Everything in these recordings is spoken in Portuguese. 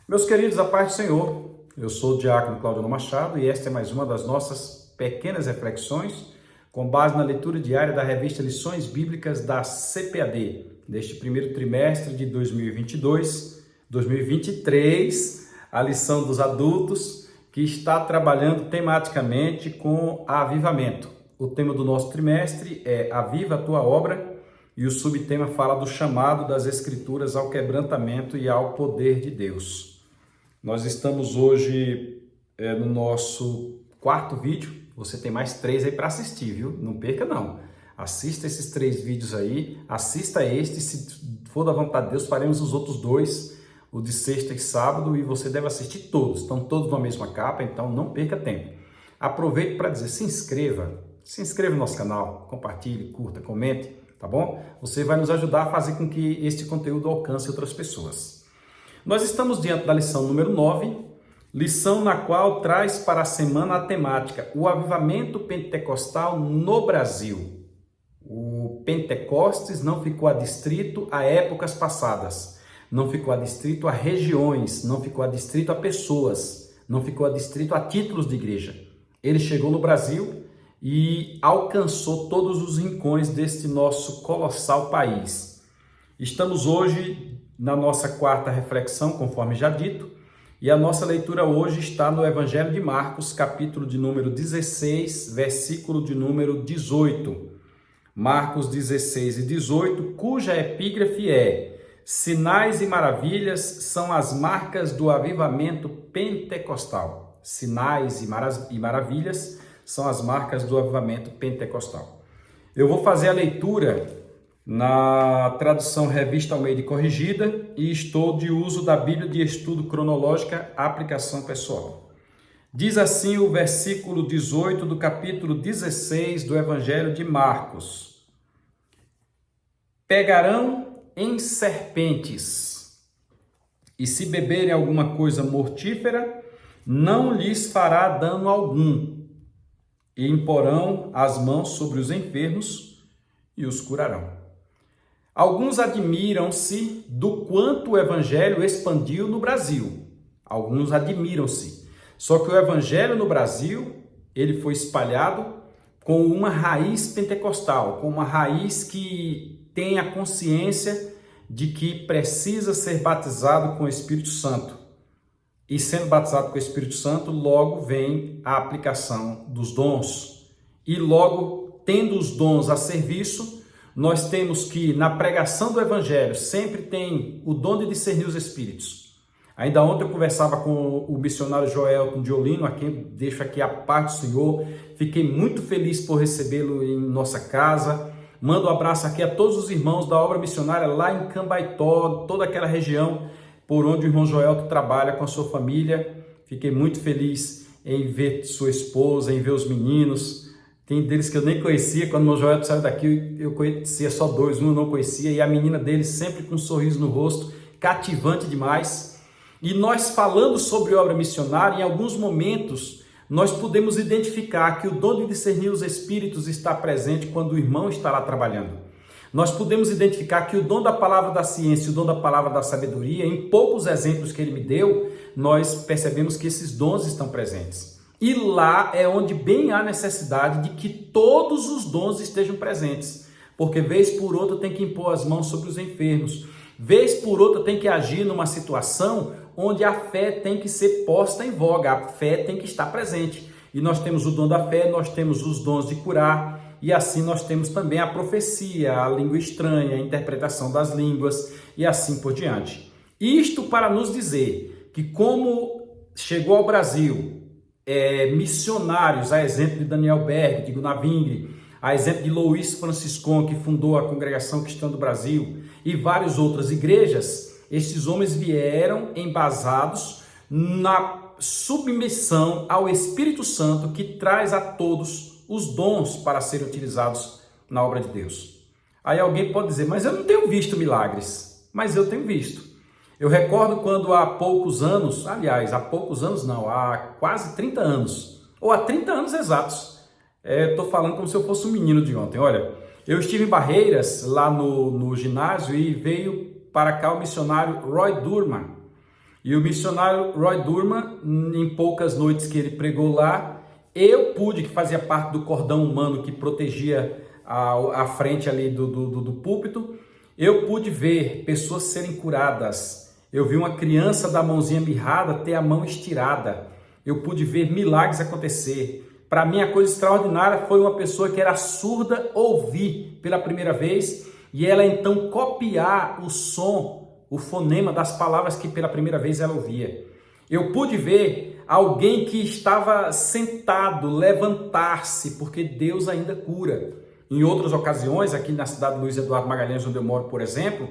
Meus queridos, a paz do Senhor, eu sou o diácono Claudio Machado e esta é mais uma das nossas pequenas reflexões com base na leitura diária da revista Lições Bíblicas da CPAD, deste primeiro trimestre de 2023, a lição dos adultos, que está trabalhando tematicamente com avivamento. O tema do nosso trimestre é Aviva a Tua Obra e o subtema fala do chamado das Escrituras ao quebrantamento e ao poder de Deus. Nós estamos hoje no nosso quarto vídeo. Você tem mais 3 aí para assistir, viu? Não perca não. Assista esses 3 vídeos aí, assista este, se for da vontade de Deus, faremos os outros 2, o de sexta e sábado, e você deve assistir todos. Estão todos na mesma capa, então não perca tempo. Aproveite para dizer, se inscreva no nosso canal, compartilhe, curta, comente, tá bom? Você vai nos ajudar a fazer com que este conteúdo alcance outras pessoas. Nós estamos diante da lição número 9, lição na qual traz para a semana a temática o avivamento pentecostal no Brasil. O Pentecostes não ficou adstrito a épocas passadas, não ficou adstrito a regiões, não ficou adstrito a pessoas, não ficou adstrito a títulos de igreja. Ele chegou no Brasil e alcançou todos os rincões deste nosso colossal país. Estamos hoje na nossa quarta reflexão, conforme já dito, e a nossa leitura hoje está no Evangelho de Marcos, capítulo de número 16, versículo de número 18. Marcos 16 e 18, cuja epígrafe é: sinais e maravilhas são as marcas do avivamento pentecostal. Sinais e maravilhas são as marcas do avivamento pentecostal. Eu vou fazer a leitura na tradução Revista Almeida Corrigida e estou de uso da Bíblia de Estudo Cronológica, aplicação pessoal. Diz assim o versículo 18 do capítulo 16 do Evangelho de Marcos: pegarão em serpentes, e se beberem alguma coisa mortífera, não lhes fará dano algum, e imporão as mãos sobre os enfermos e os curarão. Alguns admiram-se do quanto o evangelho expandiu no Brasil. Alguns admiram-se. Só que o evangelho no Brasil, ele foi espalhado com uma raiz pentecostal, com uma raiz que tem a consciência de que precisa ser batizado com o Espírito Santo. E sendo batizado com o Espírito Santo, logo vem a aplicação dos dons. E logo, tendo os dons a serviço, nós temos que, na pregação do Evangelho, sempre tem o dom de discernir os Espíritos. Ainda ontem eu conversava com o missionário Joelton de Olino, a quem deixo aqui a paz do Senhor. Fiquei muito feliz por recebê-lo em nossa casa. Mando um abraço aqui a todos os irmãos da obra missionária lá em Cambaitó, toda aquela região por onde o irmão Joelton trabalha com a sua família. Fiquei muito feliz em ver sua esposa, em ver os meninos. Tem deles que eu nem conhecia. Quando o meu Joelton saiu daqui, eu conhecia só 2, um eu não conhecia, e a menina dele sempre com um sorriso no rosto, cativante demais. E nós falando sobre obra missionária, em alguns momentos, nós podemos identificar que o dom de discernir os espíritos está presente quando o irmão está lá trabalhando. Nós podemos identificar que o dom da palavra da ciência, o dom da palavra da sabedoria, em poucos exemplos que ele me deu, nós percebemos que esses dons estão presentes. E lá é onde bem há necessidade de que todos os dons estejam presentes, porque vez por outra tem que impor as mãos sobre os enfermos, vez por outra tem que agir numa situação onde a fé tem que ser posta em voga, a fé tem que estar presente. E nós temos o dom da fé, nós temos os dons de curar, e assim nós temos também a profecia, a língua estranha, a interpretação das línguas e assim por diante. Isto para nos dizer que como chegou ao Brasil missionários, a exemplo de Daniel Berg, de Gunnar Wingre, a exemplo de Luiz Franciscon, que fundou a Congregação Cristã do Brasil, e várias outras igrejas, esses homens vieram embasados na submissão ao Espírito Santo, que traz a todos os dons para serem utilizados na obra de Deus. Aí alguém pode dizer, mas eu não tenho visto milagres. Mas eu tenho visto. Eu recordo quando há poucos anos, aliás, há poucos anos não, há quase 30 anos, ou há 30 anos exatos, estou falando como se eu fosse um menino de ontem. Olha, eu estive em Barreiras, lá no ginásio, e veio para cá o missionário Roy Durman. E o missionário Roy Durham, em poucas noites que ele pregou lá, eu pude, que fazia parte do cordão humano que protegia a frente ali do púlpito, eu pude ver pessoas serem curadas. Eu vi uma criança da mãozinha mirrada ter a mão estirada. Eu pude ver milagres acontecer. Para mim, a coisa extraordinária foi uma pessoa que era surda ouvir pela primeira vez e ela então copiar o som, o fonema das palavras que pela primeira vez ela ouvia. Eu pude ver alguém que estava sentado levantar-se, porque Deus ainda cura. Em outras ocasiões, aqui na cidade de Luiz Eduardo Magalhães, onde eu moro, por exemplo,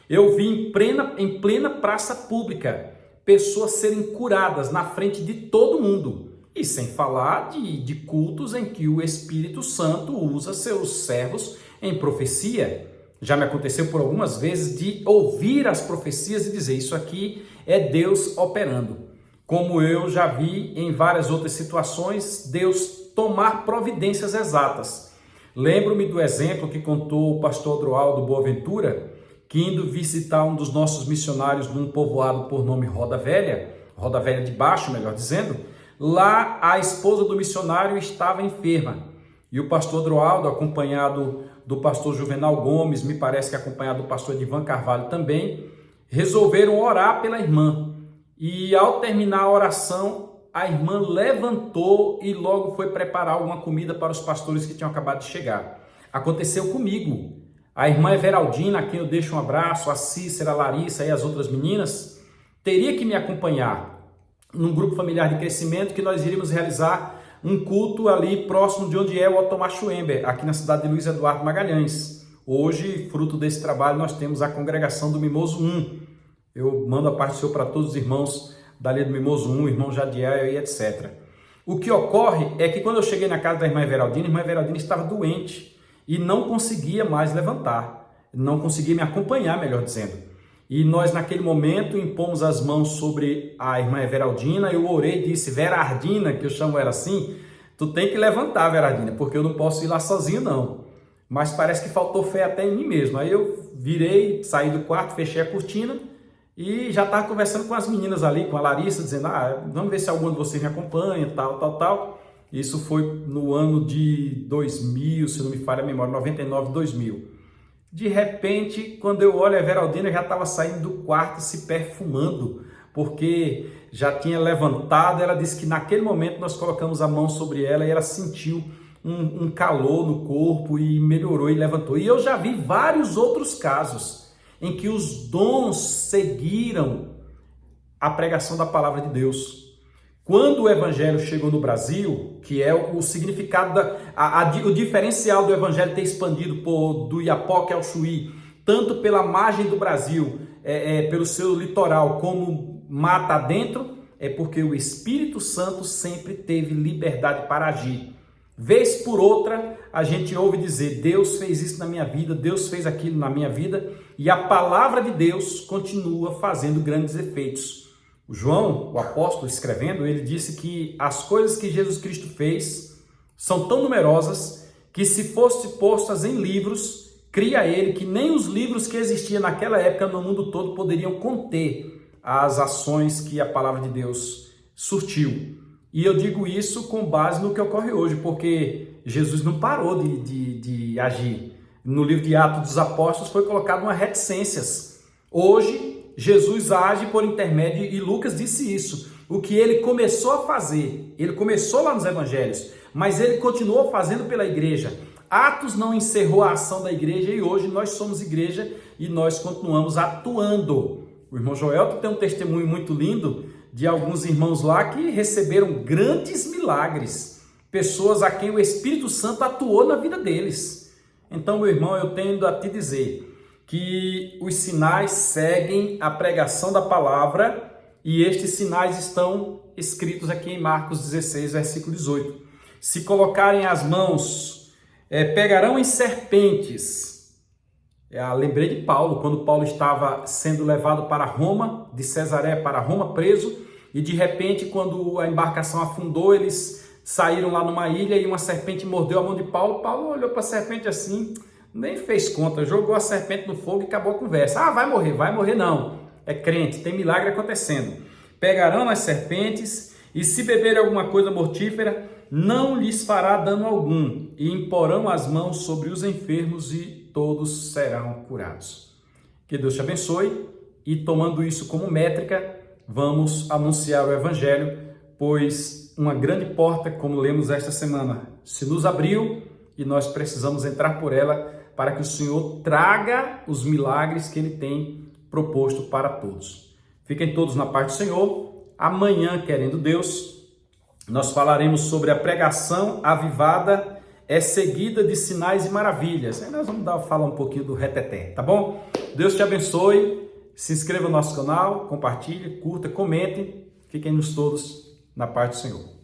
eu vi em plena praça pública pessoas serem curadas na frente de todo mundo. E sem falar de cultos em que o Espírito Santo usa seus servos em profecia. Já me aconteceu por algumas vezes de ouvir as profecias e dizer, isso aqui é Deus operando. Como eu já vi em várias outras situações, Deus tomar providências exatas. Lembro-me do exemplo que contou o pastor Adroaldo Boaventura, que indo visitar um dos nossos missionários num povoado por nome Roda Velha de Baixo, melhor dizendo, lá a esposa do missionário estava enferma. E o pastor Adroaldo, acompanhado do pastor Juvenal Gomes, me parece que acompanhado do pastor Edivan Carvalho também, resolveram orar pela irmã. E ao terminar a oração, a irmã levantou e logo foi preparar alguma comida para os pastores que tinham acabado de chegar. Aconteceu comigo. A irmã Everaldina, a quem eu deixo um abraço, a Cícera, a Larissa e as outras meninas, teria que me acompanhar num grupo familiar de crescimento que nós iríamos realizar um culto ali próximo de onde é o Otomar Schwember, aqui na cidade de Luiz Eduardo Magalhães. Hoje, fruto desse trabalho, nós temos a congregação do Mimoso 1. Eu mando a parte do Senhor para todos os irmãos dali do Mimoso 1, irmão Jadiel e etc. O que ocorre é que quando eu cheguei na casa da irmã Everaldina estava doente e não conseguia mais levantar, não conseguia me acompanhar, melhor dizendo. E nós, naquele momento, impomos as mãos sobre a irmã Everaldina, eu orei e disse, Verardina, que eu chamo ela assim, tu tem que levantar, Verardina, porque eu não posso ir lá sozinho, não. Mas parece que faltou fé até em mim mesmo. Aí eu virei, saí do quarto, fechei a cortina e já estava conversando com as meninas ali, com a Larissa, dizendo, vamos ver se algum de vocês me acompanha, tal. Isso foi no ano de 2000, se não me falha a memória, 99, 2000. De repente, quando eu olho, a Veraldina já estava saindo do quarto se perfumando, porque já tinha levantado. Ela disse que naquele momento nós colocamos a mão sobre ela e ela sentiu um calor no corpo e melhorou e levantou. E eu já vi vários outros casos em que os dons seguiram a pregação da palavra de Deus. Quando o evangelho chegou no Brasil, que é o significado, o diferencial do evangelho ter expandido do Iapoque ao Chuí, tanto pela margem do Brasil, pelo seu litoral, como mata adentro, é porque o Espírito Santo sempre teve liberdade para agir. Vez por outra, a gente ouve dizer, Deus fez isso na minha vida, Deus fez aquilo na minha vida, e a palavra de Deus continua fazendo grandes efeitos. O João, o apóstolo, escrevendo, ele disse que as coisas que Jesus Cristo fez são tão numerosas que se fossem postas em livros, cria ele que nem os livros que existiam naquela época no mundo todo poderiam conter as ações que a palavra de Deus surtiu. E eu digo isso com base no que ocorre hoje, porque Jesus não parou de agir. No livro de Atos dos Apóstolos foi colocado uma reticências. Hoje, Jesus age por intermédio, e Lucas disse isso, o que ele começou a fazer, ele começou lá nos evangelhos, mas ele continuou fazendo pela igreja. Atos não encerrou a ação da igreja e hoje nós somos igreja e nós continuamos atuando. O irmão Joel tem um testemunho muito lindo de alguns irmãos lá que receberam grandes milagres, pessoas a quem o Espírito Santo atuou na vida deles. Então, meu irmão, eu tendo a te dizer que os sinais seguem a pregação da palavra e estes sinais estão escritos aqui em Marcos 16, versículo 18. Se colocarem as mãos, pegarão em serpentes. Lembrei de Paulo, quando Paulo estava sendo levado para Roma, de Cesareia para Roma, preso, e de repente, quando a embarcação afundou, eles saíram lá numa ilha e uma serpente mordeu a mão de Paulo. Paulo olhou para a serpente assim, nem fez conta, jogou a serpente no fogo e acabou a conversa. Vai morrer não. é crente, tem milagre acontecendo. Pegarão as serpentes e se beberem alguma coisa mortífera, não lhes fará dano algum, e imporão as mãos sobre os enfermos e todos serão curados. Que Deus te abençoe e, tomando isso como métrica, vamos anunciar o Evangelho, pois uma grande porta, como lemos esta semana, se nos abriu e nós precisamos entrar por ela para que o Senhor traga os milagres que Ele tem proposto para todos. Fiquem todos na paz do Senhor. Amanhã, querendo Deus, nós falaremos sobre a pregação avivada é seguida de sinais e maravilhas. Aí nós vamos falar um pouquinho do reteté, tá bom? Deus te abençoe. Se inscreva no nosso canal, compartilhe, curta, comente. Fiquem todos na paz do Senhor.